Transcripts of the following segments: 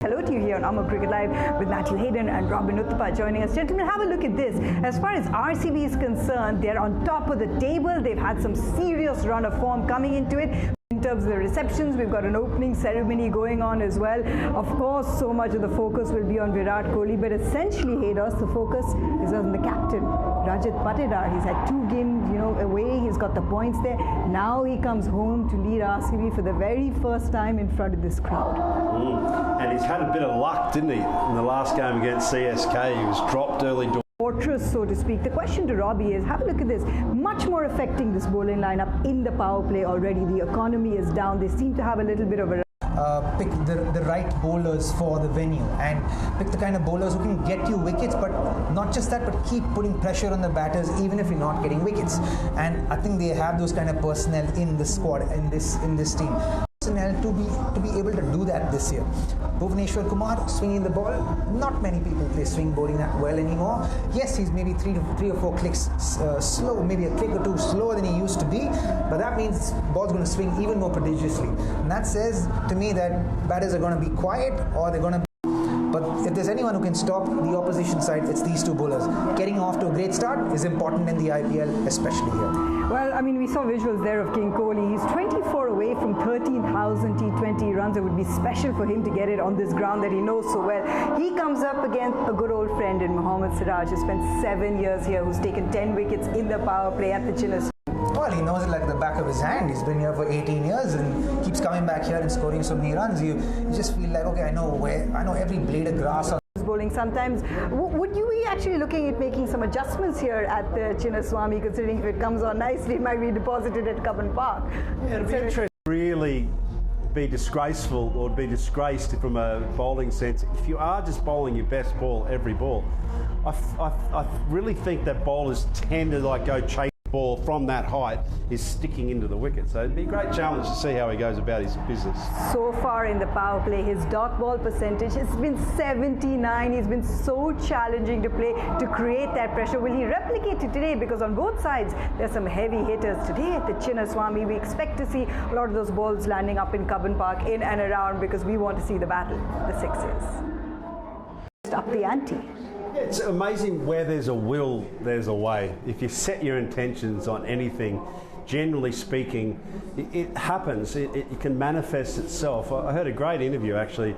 Hello to you here on Amar Cricket Live with Matthew Hayden and Robin Uthappa joining us. Gentlemen, have a look at this. As far as RCB is concerned, they're on top of the table. They've had some serious run of form coming into it. In terms of the receptions, we've got an opening ceremony going on as well. Of course, so much of the focus will be on Virat Kohli, but essentially, Haydos, the focus is on the captain, Rajat Patidar. He's had 2 games, away. He's got the points there. Now he comes home to lead RCB for the very first time in front of this crowd. And he's had a bit of luck, didn't he, in the last game against CSK. He was dropped early. Fortress, so to speak. The question to Robbie is, have a look at this. Much more affecting this bowling lineup in the power play already. The economy is down. They seem to have a little bit of a pick the right bowlers for the venue and pick the kind of bowlers who can get you wickets, but not just that, but keep putting pressure on the batters even if you're not getting wickets. And I think they have those kind of personnel in the squad, in this team. To be able to do that this year. Bhuvneshwar Kumar swinging the ball. Not many people play swing bowling that well anymore. Yes, he's maybe 3 or 4 clicks slow, maybe a click or 2 slower than he used to be, but that means the ball's going to swing even more prodigiously. And that says to me that batters are going to be quiet, or they're going to. But if there's anyone who can stop the opposition side, it's these 2 bowlers. Getting off to a great start is important in the IPL, especially here. Well, I mean, we saw visuals there of King Kohli. He's 24 away from 13,000 T20 runs. It would be special for him to get it on this ground that he knows so well. He comes up against a good old friend in Mohammad Siraj, who spent 7 years here, who's taken 10 wickets in the power play at the Chinnaswamy. Well, he knows it like the back of his hand. He's been here for 18 years and keeps coming back here and scoring so many runs. You just feel like, okay, I know every blade of grass. Bowling sometimes. Would you be actually looking at making some adjustments here at the Chinnaswamy, considering if it comes on nicely, it might be deposited at Cubbon Park? Yeah, it'd be interesting. Really be disgraceful or be disgraced from a bowling sense if you are just bowling your best ball every ball. I really think that bowlers tend to go chase ball from that height is sticking into the wicket, so it'd be a great challenge to see how he goes about his business. So far in the power play, his dot ball percentage has been 79. He's been so challenging to play, to create that pressure. Will he replicate it today? Because on both sides there's some heavy hitters today at the Chinnaswamy. We expect to see a lot of those balls landing up in Cubbon Park, in and around, because we want to see the battle, the sixes. Up the ante. It's amazing where there's a will, there's a way. If you set your intentions on anything, generally speaking, it happens. It can manifest itself. I heard a great interview actually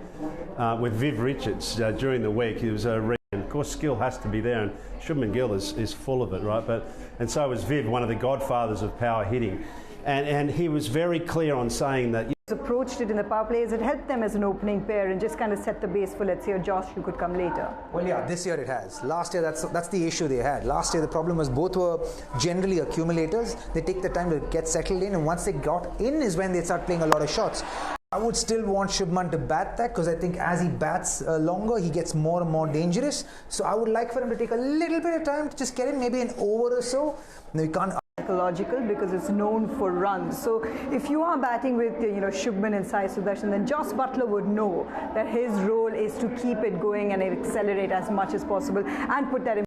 with Viv Richards during the week. It was of course, skill has to be there, and Shubman Gill is full of it, right? And so was Viv, one of the godfathers of power hitting. And he was very clear on saying that approached it in the power play is it helped them as an opening pair and just kind of set the base for, let's say, a Josh who could come later. Well, yeah, this year it has. Last year, that's the issue they had. Last year the problem was both were generally accumulators. They take the time to get settled in, and once they got in is when they start playing a lot of shots. I would still want Shubman to bat that, because I think as he bats longer, he gets more and more dangerous. So I would like for him to take a little bit of time to just get in, maybe an over or so. No, you can't. Psychological, because it's known for runs. So if you are batting with Shubman and Sai Sudarshan, then Joss Butler would know that his role is to keep it going and accelerate as much as possible and put that in.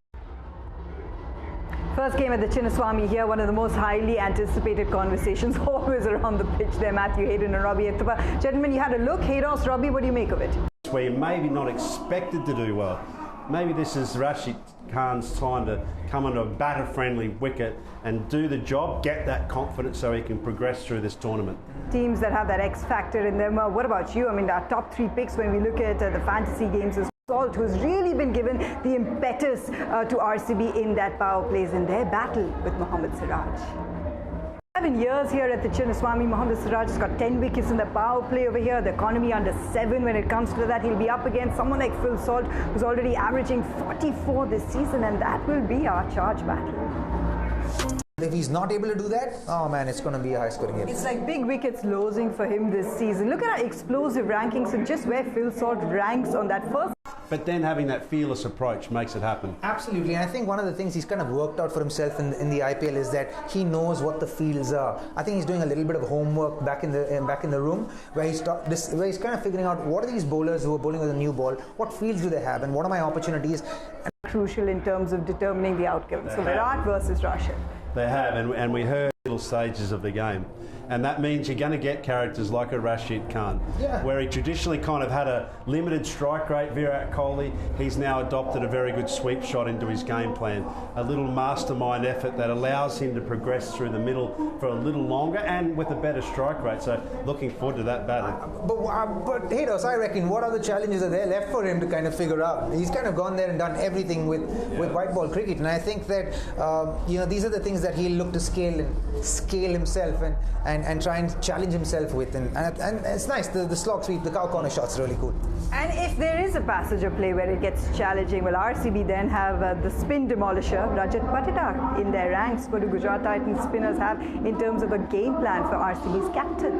First game at the Chinnaswamy here, one of the most highly anticipated conversations always around the pitch there. Matthew Hayden and Robbie Uthappa. Gentlemen, you had a look. Haydos, Robbie, what do you make of it? Where you're maybe not expected to do well. Maybe this is Rashid Khan's time to come on a batter-friendly wicket and do the job, get that confidence so he can progress through this tournament. Teams that have that X factor in them. What about you? I mean, our top 3 picks when we look at the fantasy games is Salt, who's really been given the impetus to RCB in that power plays in their battle with Mohammad Siraj. 7 years here at the Chinnaswamy, Mohammad Siraj has got 10 wickets in the power play over here. The economy under 7 when it comes to that. He'll be up against someone like Phil Salt, who's already averaging 44 this season, and that will be our charge battle. If he's not able to do that, oh man, it's going to be a high-scoring game. It's like big wickets losing for him this season. Look at our explosive rankings and just where Phil Salt ranks on that first. But then having that fearless approach makes it happen. Absolutely, and I think one of the things he's kind of worked out for himself in the IPL is that he knows what the fields are. I think he's doing a little bit of homework back in the room, where he's kind of figuring out what are these bowlers who are bowling with a new ball, what fields do they have, and what are my opportunities. Crucial in terms of determining the outcome. So Virat versus Rashid. They have, and we heard middle stages of the game. And that means you're going to get characters like a Rashid Khan, where he traditionally kind of had a limited strike rate, Virat Kohli. He's now adopted a very good sweep shot into his game plan, a little mastermind effort that allows him to progress through the middle for a little longer and with a better strike rate. So looking forward to that battle. But Haydos, I reckon, what other challenges are there left for him to kind of figure out? He's kind of gone there and done everything with white ball cricket, and I think that these are the things that he'll look to scale himself and try and challenge himself with, and it's nice. The slog sweep, the cow corner shot's really cool. And if there is a passage of play where it gets challenging, well, RCB then have the spin demolisher, Rajat Patidar, in their ranks. What do Gujarat Titans spinners have in terms of a game plan for RCB's captain?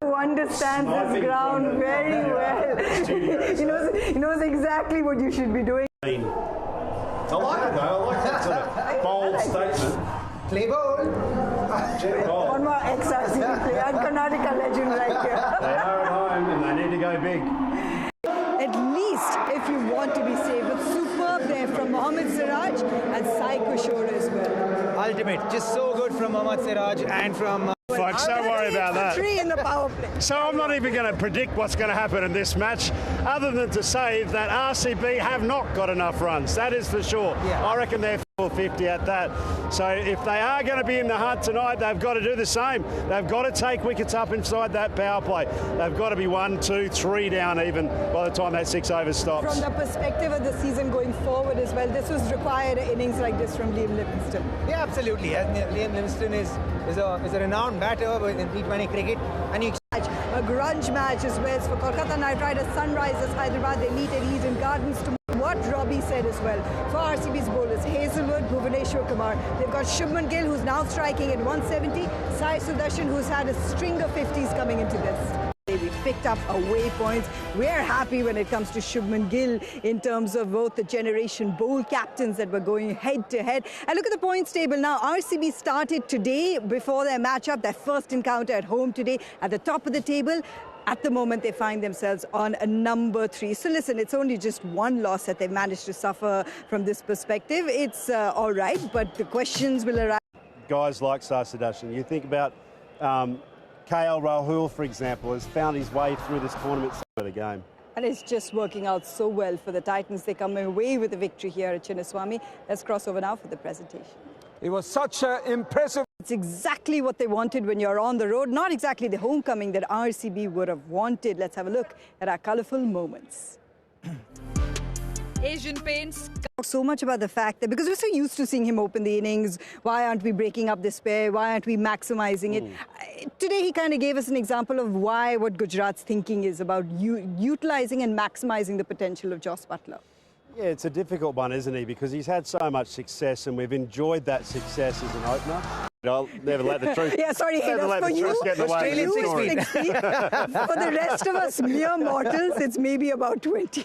Who understands this ground very well. He knows exactly what you should be doing. I like it though. I like that sort of bold statement. Play bold. One more ex-RCB player and Karnataka legend right here. They are at home and they need to go big. At least if you want to be safe. But superb there from Mohammad Siraj and Sai Kushore as well. Ultimate. Just so good from Mohammad Siraj and from... Folks, don't worry about that. Three in the power play. So I'm not even going to predict what's going to happen in this match, other than to say that RCB have not got enough runs. That is for sure. Yeah. I reckon they're 50 at that. So if they are going to be in the hunt tonight, they've got to do the same. They've got to take wickets up inside that power play. They've got to be 1, 2, 3 down even by the time that 6 overs stops. From the perspective of the season going forward as well, this was required innings like this from Liam Livingstone. Yeah, absolutely. Liam Livingstone is a renowned batter in T20 cricket, and a grunge match as well for Kolkata Knight Riders, Sunrisers Hyderabad. They meet at Eden Gardens tomorrow. What Robbie said as well for RCB's bowlers, Hazelwood, Bhuvaneshwar Kumar. They've got Shubman Gill, who's now striking at 170, Sai Sudarshan, who's had a string of 50s coming into this. We've picked up away points. We're happy when it comes to Shubman Gill in terms of both the generation bowl captains that were going head to head. And look at the points table now. RCB started today before their matchup, their first encounter at home today, at the top of the table. At the moment, they find themselves on a number 3. So listen, it's only just one loss that they've managed to suffer from this perspective. It's all right, but the questions will arise. Guys like Sai Sudarshan, you think about KL Rahul, for example, has found his way through this tournament of the game. And it's just working out so well for the Titans. They come away with a victory here at Chinnaswamy. Let's cross over now for the presentation. It was such an impressive... It's exactly what they wanted when you're on the road. Not exactly the homecoming that RCB would have wanted. Let's have a look at our colourful moments. Asian Paints. So much about the fact that because we're so used to seeing him open the innings, why aren't we breaking up this pair? Why aren't we maximising it? Today he kind of gave us an example of what Gujarat's thinking is about utilising and maximising the potential of Jos Buttler. Yeah, it's a difficult one, isn't he? Because he's had so much success and we've enjoyed that success as an opener. I'll never let the truth. Yeah, sorry, never let the truth get in the way of the story. 60. For the rest of us mere mortals, it's maybe about 20.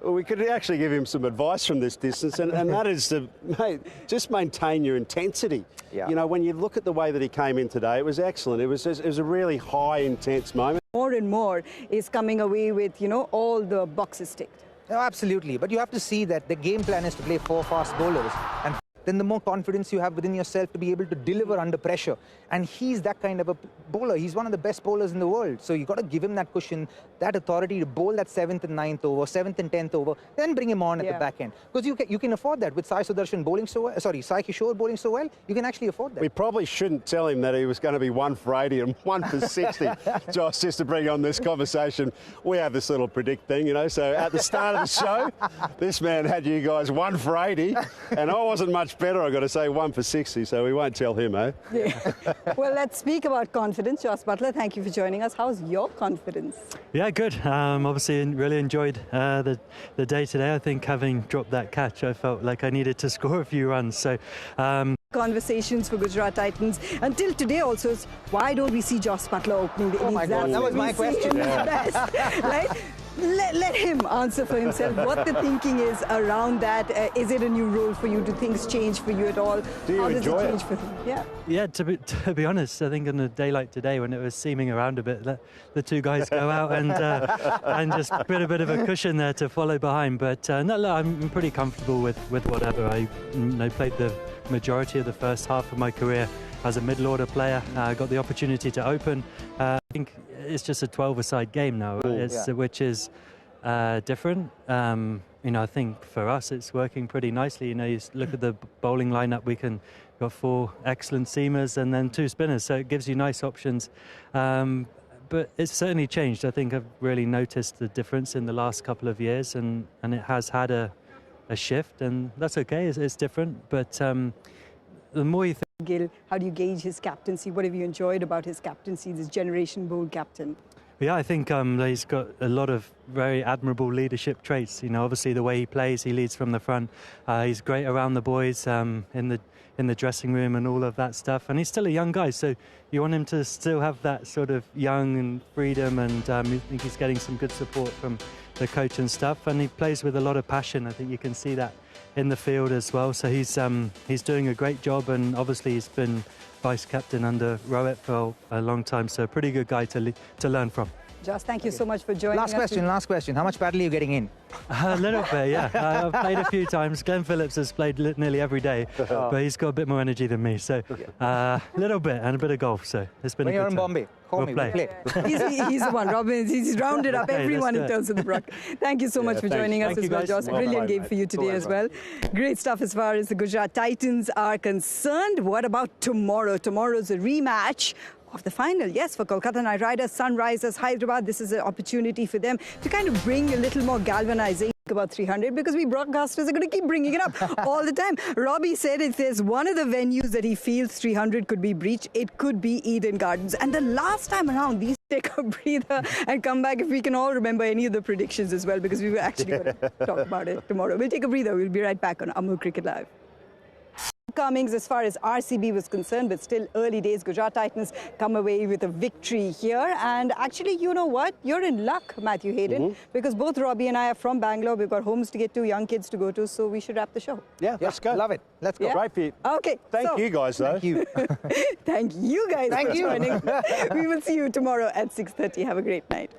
Well, we could actually give him some advice from this distance, and that is to, mate, just maintain your intensity. Yeah. You know, when you look at the way that he came in today, it was excellent. It was a really high, intense moment. More and more is coming away with, all the boxes ticked. No, absolutely. But you have to see that the game plan is to play 4 fast bowlers. And then the more confidence you have within yourself to be able to deliver under pressure. And he's that kind of a bowler. He's one of the best bowlers in the world. So you've got to give him that cushion, that authority to bowl that 7th and 9th over, 7th and 10th over, then bring him on at the back end. Because you can afford that with Sai Sudarshan bowling so well, Sai Kishore bowling so well, you can actually afford that. We probably shouldn't tell him that he was going to be 1 for 80 and 1 for 60. Josh, just to bring on this conversation, we have this little predict thing, so at the start of the show, this man had you guys 1 for 80, and I wasn't much better, I've got to say 1 for 60, so we won't tell him, eh? Yeah. Well, let's speak about confidence. Jos Buttler, thank you for joining us. How's your confidence? Yeah, good. Obviously, really enjoyed the day today. I think having dropped that catch, I felt like I needed to score a few runs. So. Conversations for Gujarat Titans until today also is why don't we see Jos Buttler opening the innings? Oh my God, that was my question. Right? Let him answer for himself what the thinking is around that. Is it a new role for you? Do things change for you at all? Do you enjoy it? For him? Yeah. Yeah, to be honest, I think on a day like today when it was seaming around a bit, let the two guys go out and just put a bit of a cushion there to follow behind. But no, I'm pretty comfortable with whatever. I played the majority of the first half of my career as a middle order player. I got the opportunity to open. I think it's just a 12-a-side game now, which is different. I think for us it's working pretty nicely. You look at the bowling lineup, got 4 excellent seamers and then 2 spinners, so it gives you nice options. But it's certainly changed. I think I've really noticed the difference in the last couple of years, and it has had a shift, and that's okay. It's different, but the more you think. Gill, how do you gauge his captaincy? What have you enjoyed about his captaincy, this generation bold captain? Yeah, I think he's got a lot of very admirable leadership traits. Obviously the way he plays, he leads from the front. He's great around the boys in the dressing room and all of that stuff. And he's still a young guy, so you want him to still have that sort of young and freedom. And I think he's getting some good support from the coach and stuff. And he plays with a lot of passion. I think you can see that in the field as well. So he's doing a great job. And obviously he's been vice captain under Rohit for a long time, so a pretty good guy to learn from. Josh, thank you so much for joining us. Last question. How much paddle are you getting in? A little bit, yeah. I've played a few times. Glenn Phillips has played nearly every day, but he's got a bit more energy than me. So a little bit and a bit of golf. So it's been a good time. When you're in Bombay, call me. We'll play. He's the one, Robin. He's rounded up everyone in terms of the broadcast. Thank you so much for joining us as well, Josh. Brilliant game for you today as well. Great stuff as far as the Gujarat Titans are concerned. What about tomorrow? Tomorrow's a rematch of the final, yes, for Kolkata Knight Riders, Sunrisers Hyderabad. This is an opportunity for them to kind of bring a little more galvanization about 300, because we broadcasters are going to keep bringing it up all the time. Robbie said if there's one of the venues that he feels 300 could be breached, it could be Eden Gardens. And the last time around, these take a breather and come back if we can all remember any of the predictions as well, because we were actually going to talk about it tomorrow. We'll take a breather. We'll be right back on Amul Cricket Live. Comings as far as RCB was concerned, but still early days. Gujarat Titans come away with a victory here. And actually, you know what? You're in luck, Matthew Hayden, because both Robbie and I are from Bangalore. We've got homes to get to, young kids to go to, so we should wrap the show. Yeah, let's go. Love it. Let's go. Yeah? Great for you. Okay. Thank you guys, though. Thank you. Thank you guys for joining. We will see you tomorrow at 6:30. Have a great night.